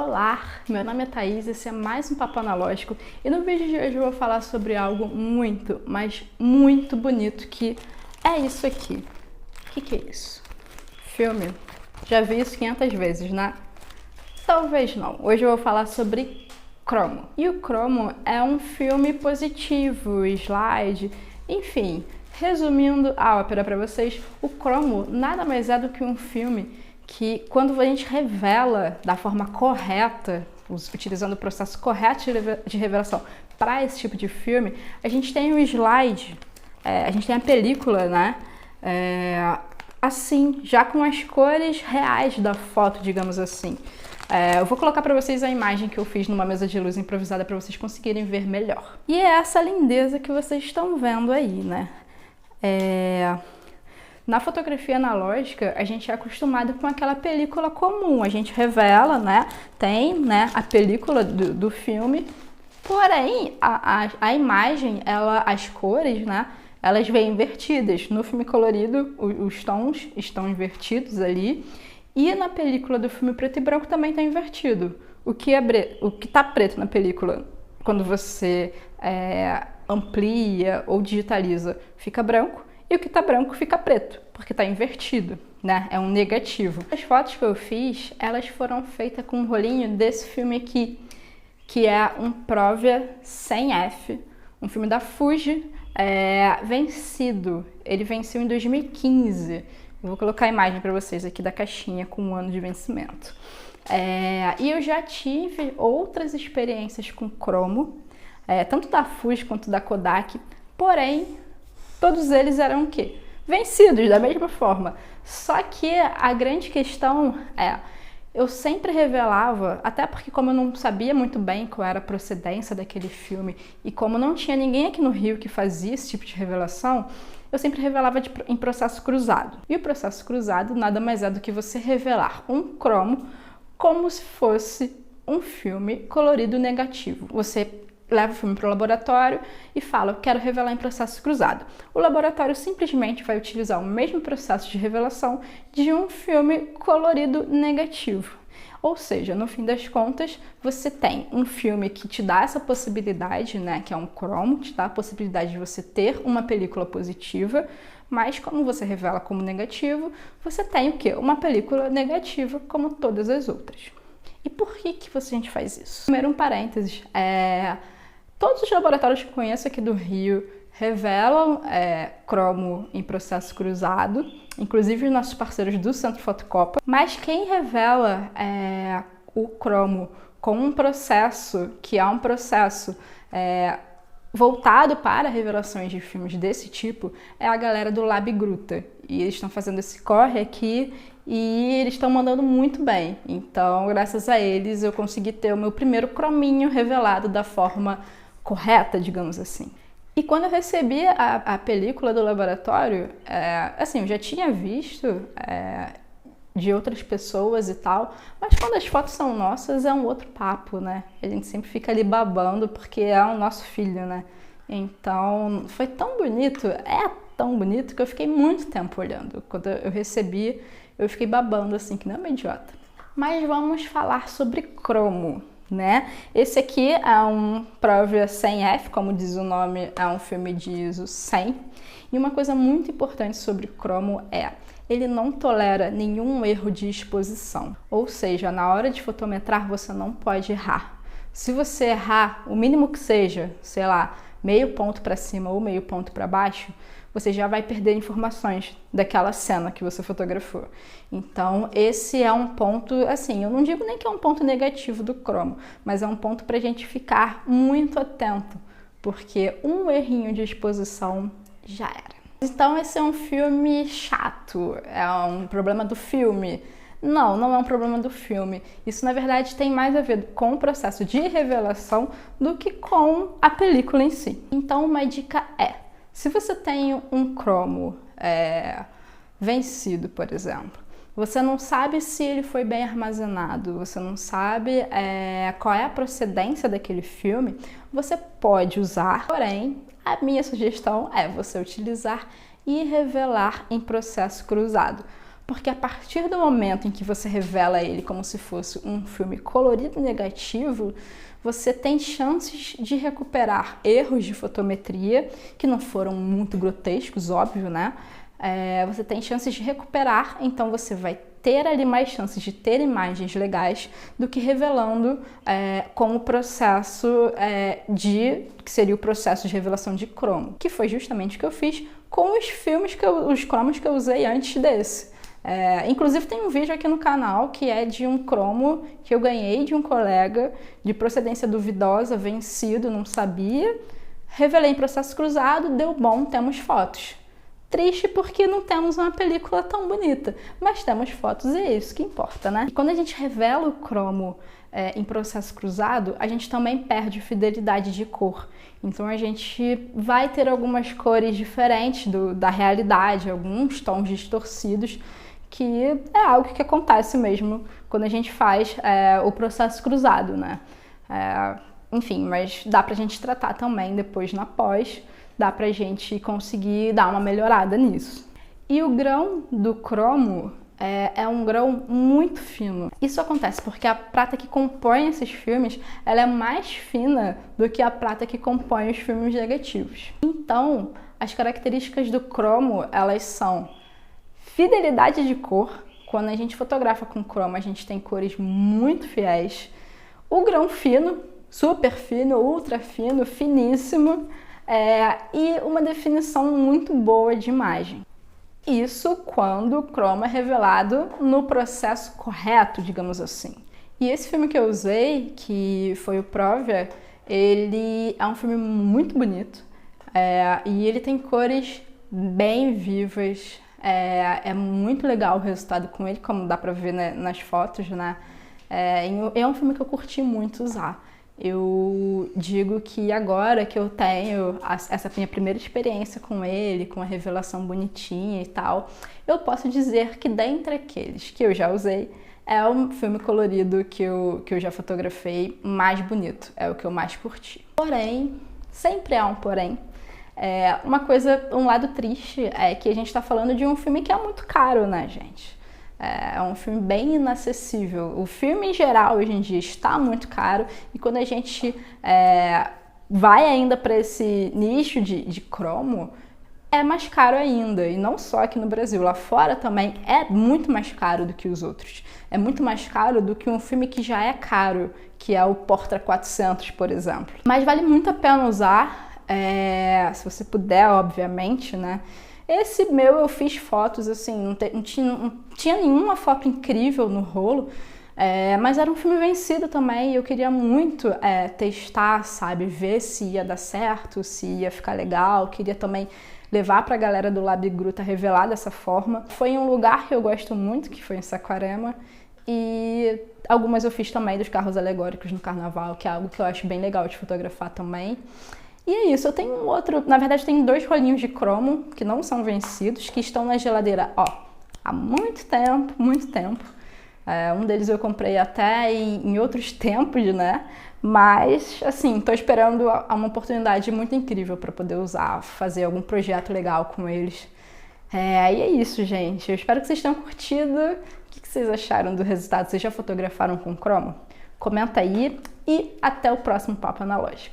Olá, meu nome é Thaís, esse é mais um Papo Analógico e no vídeo de hoje eu vou falar sobre algo muito, mas muito bonito, que é isso aqui. O que é isso? Filme. Já vi isso 500 vezes, né? Talvez não. Hoje eu vou falar sobre cromo. E o cromo é um filme positivo, slide, enfim. Resumindo a ópera para vocês, o cromo nada mais é do que um filme que, quando a gente revela da forma correta, utilizando o processo correto de revelação para esse tipo de filme, a gente tem um slide, a gente tem a película, né? Assim, já com as cores reais da foto, digamos assim. Eu vou colocar para vocês a imagem que eu fiz numa mesa de luz improvisada para vocês conseguirem ver melhor. E é essa lindeza que vocês estão vendo aí, né? Na fotografia analógica, a gente é acostumado com aquela película comum. A gente revela, né? Tem, né, a película do filme. Porém, a imagem, as cores, né? Elas vêm invertidas. No filme colorido, os tons estão invertidos ali. E na película do filme preto e branco também está invertido. O que está preto na película, quando você amplia ou digitaliza, fica branco. E o que está branco fica preto, porque está invertido, né? É um negativo. As fotos que eu fiz, elas foram feitas com um rolinho desse filme aqui, que é um Provia 100F, um filme da Fuji, vencido. Ele venceu em 2015. Eu vou colocar a imagem para vocês aqui da caixinha com um ano de vencimento. E eu já tive outras experiências com cromo, tanto da Fuji quanto da Kodak, porém, todos eles eram o quê? Vencidos da mesma forma. Só que a grande questão eu sempre revelava, até porque como eu não sabia muito bem qual era a procedência daquele filme e como não tinha ninguém aqui no Rio que fazia esse tipo de revelação, eu sempre revelava em processo cruzado. E o processo cruzado nada mais é do que você revelar um cromo como se fosse um filme colorido negativo. Você leva o filme para o laboratório e fala, eu quero revelar em processo cruzado. O laboratório simplesmente vai utilizar o mesmo processo de revelação de um filme colorido negativo. Ou seja, no fim das contas, você tem um filme que te dá essa possibilidade, né, que é um cromo, te dá a possibilidade de você ter uma película positiva, mas como você revela como negativo, você tem o quê? Uma película negativa como todas as outras. E por que a gente faz isso? Primeiro, um parênteses. Todos os laboratórios que eu conheço aqui do Rio revelam cromo em processo cruzado, inclusive os nossos parceiros do Centro Fotocopa, mas quem revela o cromo com um processo que é um processo voltado para revelações de filmes desse tipo é a galera do Lab Gruta. E eles estão fazendo esse corre aqui e eles estão mandando muito bem. Então, graças a eles, eu consegui ter o meu primeiro crominho revelado da forma correta, digamos assim. E quando eu recebi a película do laboratório, assim, eu já tinha visto de outras pessoas e tal, mas quando as fotos são nossas é um outro papo, né? A gente sempre fica ali babando porque é o nosso filho, né? Então, foi tão bonito, tão bonito que eu fiquei muito tempo olhando. Quando eu recebi, eu fiquei babando assim, que nem uma idiota. Mas vamos falar sobre cromo, né? Esse aqui é um Provia 100F, como diz o nome, é um filme de ISO 100. E uma coisa muito importante sobre cromo ele não tolera nenhum erro de exposição. Ou seja, na hora de fotometrar você não pode errar. Se você errar, o mínimo que seja, sei lá, meio ponto para cima ou meio ponto para baixo, você já vai perder informações daquela cena que você fotografou. Então, esse é um ponto, assim, eu não digo nem que é um ponto negativo do cromo, mas é um ponto para a gente ficar muito atento, porque um errinho de exposição já era. Então, esse é um filme chato, é um problema do filme. Não, não é um problema do filme. Isso, na verdade, tem mais a ver com o processo de revelação do que com a película em si. Então, uma dica se você tem um cromo vencido, por exemplo, você não sabe se ele foi bem armazenado, você não sabe qual é a procedência daquele filme, você pode usar, porém, a minha sugestão é você utilizar e revelar em processo cruzado. Porque a partir do momento em que você revela ele como se fosse um filme colorido negativo, você tem chances de recuperar erros de fotometria, que não foram muito grotescos, óbvio, né? Você tem chances de recuperar, então você vai ter ali mais chances de ter imagens legais do que revelando com o processo que seria o processo de revelação de cromo, que foi justamente o que eu fiz com os filmes, os cromos que eu usei antes desse. Inclusive tem um vídeo aqui no canal que é de um cromo que eu ganhei de um colega de procedência duvidosa, vencido, não sabia. Revelei em processo cruzado, deu bom, temos fotos. Triste porque não temos uma película tão bonita, mas temos fotos e é isso que importa, né? E quando a gente revela o cromo em processo cruzado, a gente também perde fidelidade de cor. Então a gente vai ter algumas cores diferentes da realidade, alguns tons distorcidos, que é algo que acontece mesmo quando a gente faz o processo cruzado, né? Enfim, mas dá pra gente tratar também depois na pós, dá pra gente conseguir dar uma melhorada nisso. E o grão do cromo é um grão muito fino. Isso acontece porque a prata que compõe esses filmes, ela é mais fina do que a prata que compõe os filmes negativos. Então, as características do cromo, elas são fidelidade de cor. Quando a gente fotografa com cromo, a gente tem cores muito fiéis. O grão fino, super fino, ultra fino, finíssimo. E uma definição muito boa de imagem. Isso quando o cromo é revelado no processo correto, digamos assim. E esse filme que eu usei, que foi o Provia, ele é um filme muito bonito e ele tem cores bem vivas. É muito legal o resultado com ele, como dá pra ver, né, nas fotos, né? É um filme que eu curti muito usar. Eu digo que agora que eu tenho essa minha primeira experiência com ele, com a revelação bonitinha e tal, eu posso dizer que dentre aqueles que eu já usei, é o filme colorido que eu já fotografei mais bonito, é o que eu mais curti. Porém, sempre há um porém. Um lado triste é que a gente tá falando de um filme que é muito caro, né, gente? É um filme bem inacessível. O filme, em geral, hoje em dia está muito caro. E quando a gente vai ainda para esse nicho de cromo, é mais caro ainda. E não só aqui no Brasil. Lá fora também é muito mais caro do que os outros. É muito mais caro do que um filme que já é caro, que é o Portra 400, por exemplo. Mas vale muito a pena usar, se você puder, obviamente, né? Esse meu eu fiz fotos, assim, não tinha nenhuma foto incrível no rolo, mas era um filme vencido também e eu queria muito testar, sabe, ver se ia dar certo, se ia ficar legal, queria também levar pra galera do Lab Gruta revelar dessa forma. Foi em um lugar que eu gosto muito, que foi em Saquarema, e algumas eu fiz também dos carros alegóricos no carnaval, que é algo que eu acho bem legal de fotografar também. E é isso, eu tenho na verdade tem 2 rolinhos de cromo que não são vencidos, que estão na geladeira, há muito tempo, muito tempo. Um deles eu comprei até em outros tempos, né? Mas, assim, tô esperando uma oportunidade muito incrível para poder usar, fazer algum projeto legal com eles. E é isso, gente. Eu espero que vocês tenham curtido. O que vocês acharam do resultado? Vocês já fotografaram com cromo? Comenta aí e até o próximo Papo Analógico.